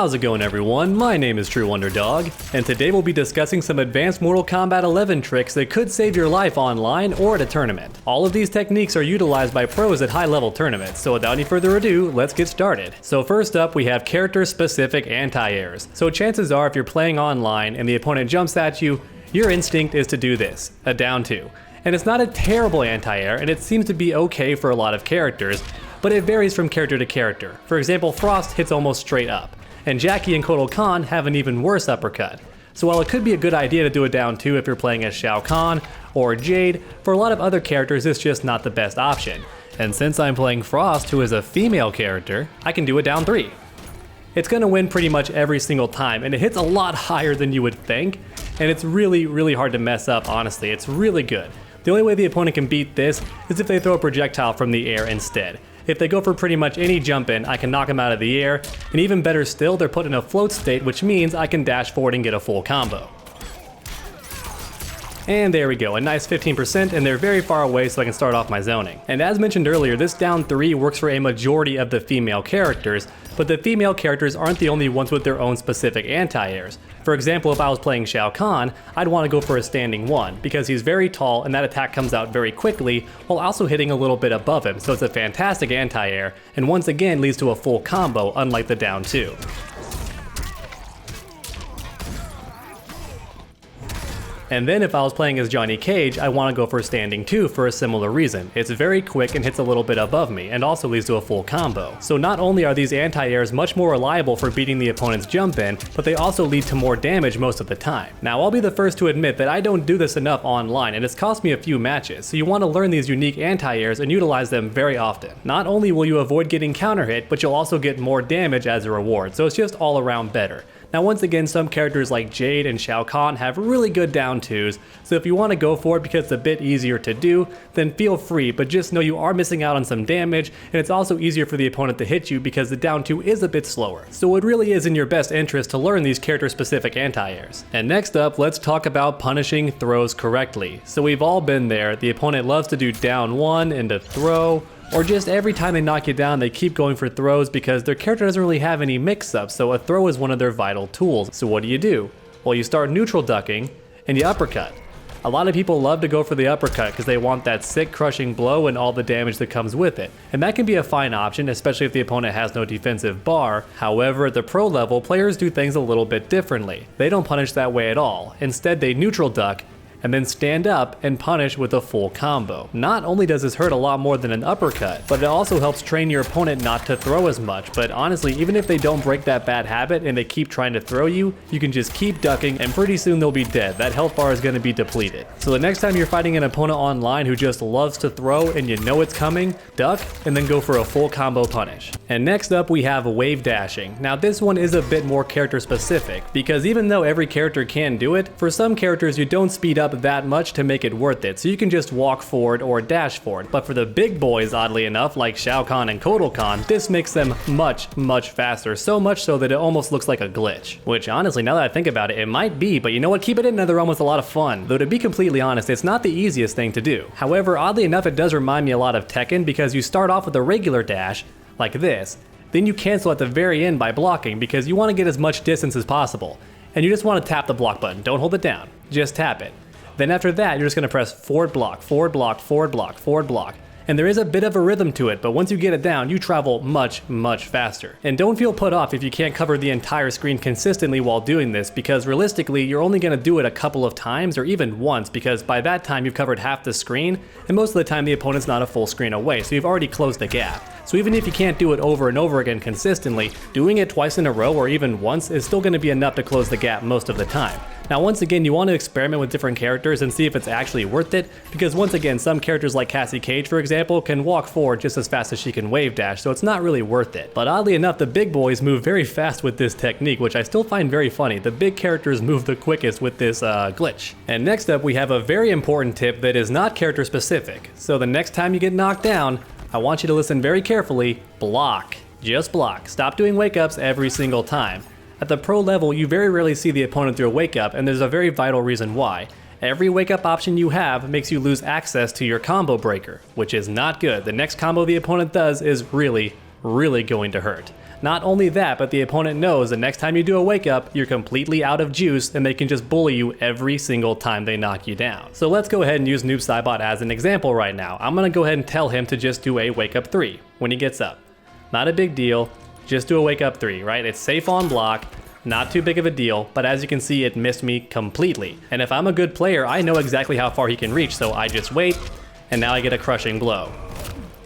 How's it going, everyone? My name is True Underdog, and today we'll be discussing some advanced Mortal Kombat 11 tricks that could save your life online or at a tournament. All of these techniques are utilized by pros at high-level tournaments, so without any further ado, let's get started. So first up, we have character-specific anti-airs. So chances are if you're playing online and the opponent jumps at you, your instinct is to do this, a down 2. And it's not a terrible anti-air, and it seems to be okay for a lot of characters, but it varies from character to character. For example, Frost hits almost straight up, and Jackie and Kotal Khan have an even worse uppercut. So while it could be a good idea to do a down 2 if you're playing as Shao Kahn or Jade, for a lot of other characters it's just not the best option. And since I'm playing Frost, who is a female character, I can do a down 3. It's gonna win pretty much every single time, and it hits a lot higher than you would think, and it's really hard to mess up, honestly. It's really good. The only way the opponent can beat this is if they throw a projectile from the air instead. If they go for pretty much any jump in, I can knock them out of the air, and even better still, they're put in a float state, which means I can dash forward and get a full combo. And there we go, a nice 15%, and they're very far away so I can start off my zoning. And as mentioned earlier, this down 3 works for a majority of the female characters, but the female characters aren't the only ones with their own specific anti-airs. For example, if I was playing Shao Kahn, I'd want to go for a standing 1, because he's very tall and that attack comes out very quickly, while also hitting a little bit above him, so it's a fantastic anti-air, and once again leads to a full combo, unlike the down 2. And then if I was playing as Johnny Cage, I want to go for standing 2 for a similar reason. It's very quick and hits a little bit above me, and also leads to a full combo. So not only are these anti-airs much more reliable for beating the opponent's jump in, but they also lead to more damage most of the time. Now I'll be the first to admit that I don't do this enough online, and it's cost me a few matches, so you want to learn these unique anti-airs and utilize them very often. Not only will you avoid getting counter hit, but you'll also get more damage as a reward, so it's just all around better. Now once again, some characters like Jade and Shao Kahn have really good down 2s, so if you want to go for it because it's a bit easier to do, then feel free, but just know you are missing out on some damage, and it's also easier for the opponent to hit you because the down 2 is a bit slower. So it really is in your best interest to learn these character-specific anti-airs. And next up, let's talk about punishing throws correctly. So we've all been there, the opponent loves to do down 1 and a throw, or just every time they knock you down they keep going for throws because their character doesn't really have any mix-ups, so a throw is one of their vital tools. So what do? Well, you start neutral ducking and you uppercut. A lot of people love to go for the uppercut because they want that sick crushing blow and all the damage that comes with it. And that can be a fine option, especially if the opponent has no defensive bar. However, at the pro level, players do things a little bit differently. They don't punish that way at all. Instead, they neutral duck and then stand up and punish with a full combo. Not only does this hurt a lot more than an uppercut, but it also helps train your opponent not to throw as much. But honestly, even if they don't break that bad habit and they keep trying to throw you, you can just keep ducking and pretty soon they'll be dead. That health bar is going to be depleted. So the next time you're fighting an opponent online who just loves to throw and you know it's coming, duck and then go for a full combo punish. And next up we have wave dashing. Now this one is a bit more character specific, because even though every character can do it, for some characters you don't speed up that much to make it worth it, so you can just walk forward or dash forward. But for the big boys, oddly enough, like Shao Kahn and Kotal Khan, this makes them much faster, so much so that it almost looks like a glitch. Which honestly, now that I think about it, it might be, but you know what, keep it in, another realm with a lot of fun. Though to be completely honest, it's not the easiest thing to do. However, oddly enough, it does remind me a lot of Tekken, because you start off with a regular dash, like this, then you cancel at the very end by blocking because you want to get as much distance as possible. And you just want to tap the block button, don't hold it down, just tap it. Then after that, you're just going to press forward block, forward block, forward block, forward block. And there is a bit of a rhythm to it, but once you get it down, you travel much faster. And don't feel put off if you can't cover the entire screen consistently while doing this, because realistically, you're only going to do it a couple of times or even once, because by that time you've covered half the screen, and most of the time the opponent's not a full screen away, so you've already closed the gap. So even if you can't do it over and over again consistently, doing it twice in a row or even once is still going to be enough to close the gap most of the time. Now once again, you want to experiment with different characters and see if it's actually worth it, because once again, some characters like Cassie Cage, for example, can walk forward just as fast as she can wave dash, so it's not really worth it. But oddly enough, the big boys move very fast with this technique, which I still find very funny. The big characters move the quickest with this glitch. And next up, we have a very important tip that is not character specific. So the next time you get knocked down, I want you to listen very carefully. Block. Just block. Stop doing wake ups every single time. At the pro level, you very rarely see the opponent do a wake up, and there's a very vital reason why. Every wake up option you have makes you lose access to your combo breaker, which is not good. The next combo the opponent does is really going to hurt. Not only that, but the opponent knows the next time you do a wake up, you're completely out of juice and they can just bully you every single time they knock you down. So let's go ahead and use Noob Saibot as an example right now. I'm gonna go ahead and tell him to just do a wake up 3 when he gets up. Not a big deal, just do a wake up 3, right? It's safe on block, not too big of a deal, but as you can see, it missed me completely. And if I'm a good player, I know exactly how far he can reach, so I just wait, and now I get a crushing blow.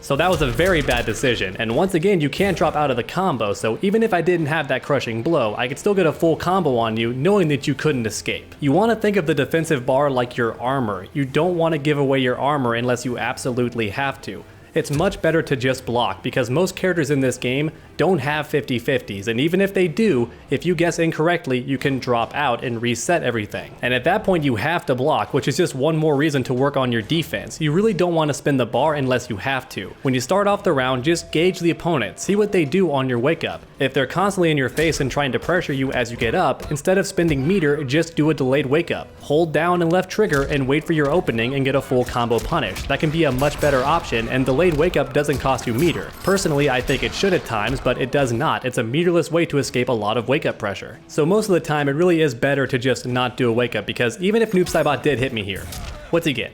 So that was a very bad decision, and once again, you can't drop out of the combo, so even if I didn't have that crushing blow, I could still get a full combo on you, knowing that you couldn't escape. You want to think of the defensive bar like your armor. You don't want to give away your armor unless you absolutely have to. It's much better to just block, because most characters in this game don't have 50-50s, and even if they do, if you guess incorrectly, you can drop out and reset everything. And at that point you have to block, which is just one more reason to work on your defense. You really don't want to spin the bar unless you have to. When you start off the round, just gauge the opponent, see what they do on your wake up. If they're constantly in your face and trying to pressure you as you get up, instead of spending meter, just do a delayed wake up. Hold down and left trigger and wait for your opening and get a full combo punish. That can be a much better option, and delayed wake up doesn't cost you meter. Personally, I think it should at times, but it does not. It's a meterless way to escape a lot of wake up pressure. So most of the time, it really is better to just not do a wake up, because even if Noob Saibot did hit me here, what's he get?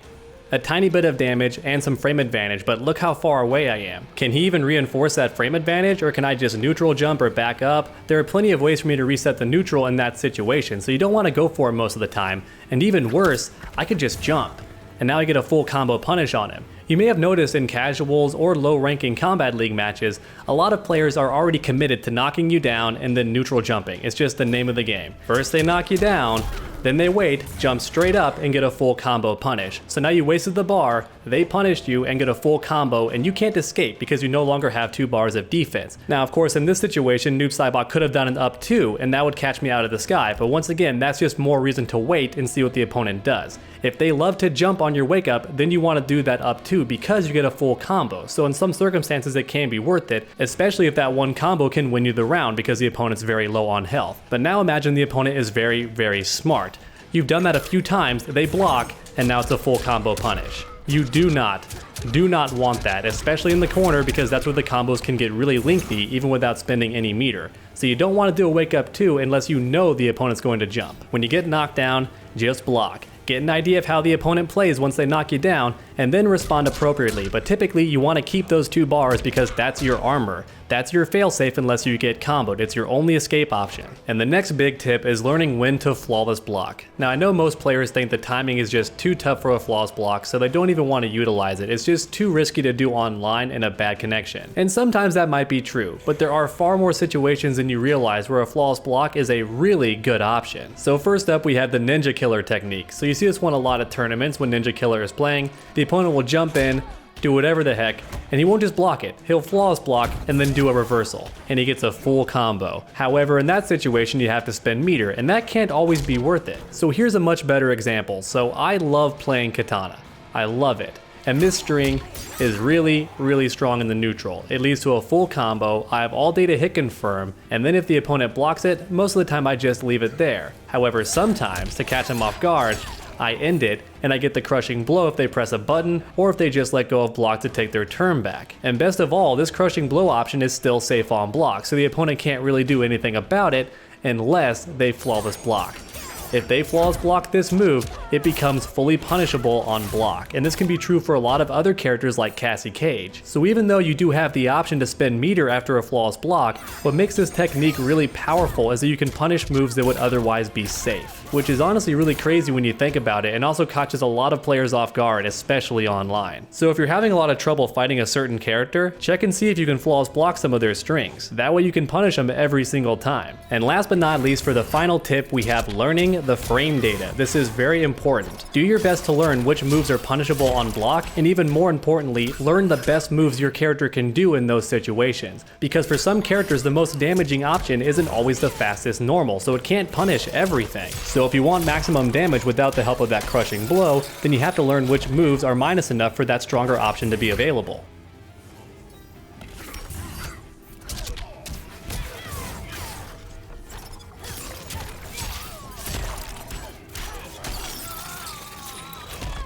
A tiny bit of damage and some frame advantage, but look how far away I am. Can he even reinforce that frame advantage, or can I just neutral jump or back up? There are plenty of ways for me to reset the neutral in that situation, so you don't want to go for it most of the time. And even worse, I could just jump, and now I get a full combo punish on him. You may have noticed in casuals or low-ranking Kombat League matches, a lot of players are already committed to knocking you down and then neutral jumping. It's just the name of the game. First they knock you down, then they wait, jump straight up, and get a full combo punish. So now you wasted the bar, they punished you and get a full combo, and you can't escape because you no longer have 2 bars of defense. Now of course in this situation, Noob Saibot could have done an up 2, and that would catch me out of the sky, but once again, that's just more reason to wait and see what the opponent does. If they love to jump on your wake up, then you want to do that up 2 because you get a full combo. So in some circumstances it can be worth it, especially if that one combo can win you the round because the opponent's very low on health. But now imagine the opponent is very, very smart. You've done that a few times, they block, and now it's a full combo punish. You do not want that, especially in the corner, because that's where the combos can get really lengthy even without spending any meter. So you don't want to do a wake up 2 unless you know the opponent's going to jump. When you get knocked down, just block. Get an idea of how the opponent plays once they knock you down, and then respond appropriately, but typically you want to keep those 2 bars because that's your armor. That's your failsafe unless you get comboed. It's your only escape option. And the next big tip is learning when to flawless block. Now I know most players think the timing is just too tough for a flawless block, so they don't even want to utilize it. It's just too risky to do online in a bad connection. And sometimes that might be true, but there are far more situations than you realize where a flawless block is a really good option. So first up we have the Ninja Killer technique. So you see this one a lot at tournaments when Ninja Killer is playing. The opponent will jump in, do whatever the heck, and he won't just block it. He'll flawless block and then do a reversal, and he gets a full combo. However, in that situation you have to spend meter, and that can't always be worth it. So here's a much better example. So I love playing Katana. I love it. And this string is really, really strong in the neutral. It leads to a full combo. I have all day to hit confirm, and then if the opponent blocks it, most of the time I just leave it there. However, sometimes, to catch him off guard, I end it, and I get the crushing blow if they press a button, or if they just let go of block to take their turn back. And best of all, this crushing blow option is still safe on block, so the opponent can't really do anything about it unless they flawless block. If they flawless block this move, it becomes fully punishable on block, and this can be true for a lot of other characters like Cassie Cage. So even though you do have the option to spend meter after a flawless block, what makes this technique really powerful is that you can punish moves that would otherwise be safe, which is honestly really crazy when you think about it, and also catches a lot of players off guard, especially online. So if you're having a lot of trouble fighting a certain character, check and see if you can flawless block some of their strings. That way you can punish them every single time. And last but not least, for the final tip, we have learning the frame data. This is very important. Do your best to learn which moves are punishable on block, and even more importantly, learn the best moves your character can do in those situations. Because for some characters, the most damaging option isn't always the fastest normal, so it can't punish everything. So if you want maximum damage without the help of that crushing blow, then you have to learn which moves are minus enough for that stronger option to be available.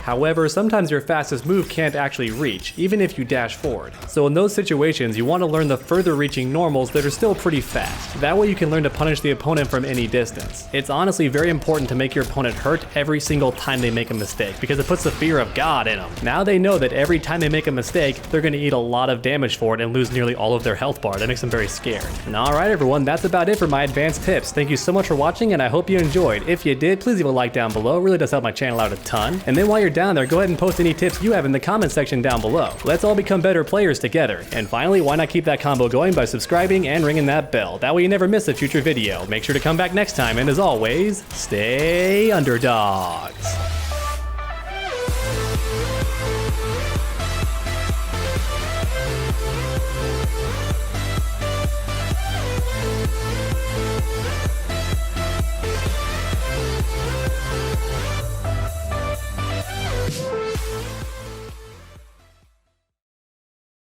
However, sometimes your fastest move can't actually reach, even if you dash forward. So in those situations, you want to learn the further reaching normals that are still pretty fast. That way you can learn to punish the opponent from any distance. It's honestly very important to make your opponent hurt every single time they make a mistake, because it puts the fear of God in them. Now they know that every time they make a mistake, they're going to eat a lot of damage for it and lose nearly all of their health bar. That makes them very scared. And alright everyone, that's about it for my advanced tips. Thank you so much for watching, and I hope you enjoyed. If you did, please leave a like down below. It really does help my channel out a ton. And then while you're down there, go ahead and post any tips you have in the comment section down below. Let's all become better players together. And finally, why not keep that combo going by subscribing and ringing that bell? That way you never miss a future video. Make sure to come back next time, and as always, stay underdogs.